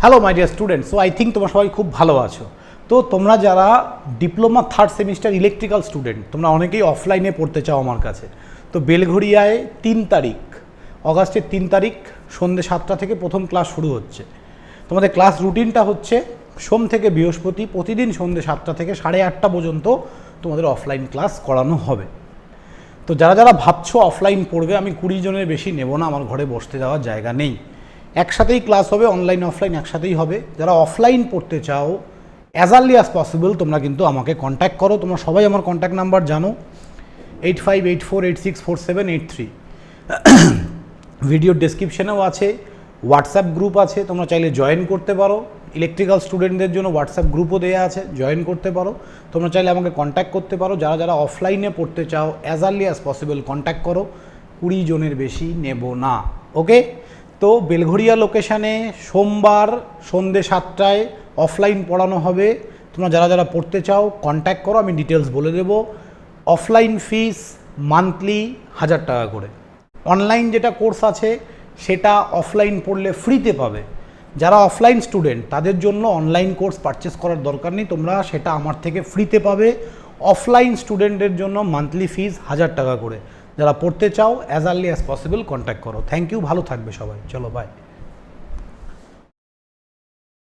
Hello my dear student, so I think তোমরা সবাই খুব ভালো আছো। তো তোমরা যারা diploma third semester electrical student, তোমরা অনেকেই অফলাইনে পড়তে চাও আমার কাছে। তো বেলঘড়িয়ায় 3 তারিখ, অগাস্টের 3 তারিখ সন্ধ্যে 7টা থেকে প্রথম ক্লাস শুরু হচ্ছে। তোমাদের ক্লাস রুটিনটা হচ্ছে সোম থেকে বৃহস্পতি প্রতিদিন সন্ধ্যে 7টা থেকে 8:30 পর্যন্ত তোমাদের অফলাইন ক্লাস করানো হবে। তো যারা যারা ভাবছো অফলাইন পড়বে, আমি 20 জনের বেশি নেব না, আমার ঘরে বসতে যাওয়ার জায়গা নেই। একসাথেই ক্লাস হবে, অনলাইন অফলাইন একসাথেই হবে। যারা অফলাইন পড়তে চাও অ্যাজ আর্লি অ্যাজ পসিবল তোমরা কিন্তু আমাকে কন্ট্যাক্ট করো। তোমরা সবাই আমার কন্ট্যাক্ট নাম্বার জানো, 8584864783। ভিডিওর ডেসক্রিপশনেও আছে, হোয়াটসঅ্যাপ গ্রুপ আছে, তোমরা চাইলে জয়েন করতে পারো। ইলেকট্রিক্যাল স্টুডেন্টদের জন্য হোয়াটসঅ্যাপ গ্রুপও দেওয়া আছে, জয়েন করতে পারো। তোমরা চাইলে আমাকে কন্ট্যাক্ট করতে পারো। যারা যারা অফলাইনে পড়তে চাও as early as possible contact করো। 20 জনের বেশি নেব না, ওকে? তো বেলঘড়িয়া লোকেশানে সোমবার সন্ধ্যে 7টায় অফলাইন পড়ানো হবে। তোমরা যারা যারা পড়তে চাও কন্ট্যাক্ট করো, আমি ডিটেলস বলে দেবো। অফলাইন ফিস মান্থলি 1000 টাকা করে। অনলাইন যেটা কোর্স আছে সেটা অফলাইন পড়লে ফ্রিতে পাবে। যারা অফলাইন স্টুডেন্ট তাদের জন্য অনলাইন কোর্স পারচেস করার দরকার নেই, তোমরা সেটা আমার থেকে ফ্রিতে পাবে। অফলাইন স্টুডেন্টের জন্য মান্থলি ফিস 1000 টাকা করে। যারা পড়তে চাও as early as possible contact করো। থ্যাংক ইউ, ভালো থাকবে সবাই, চলো বাই।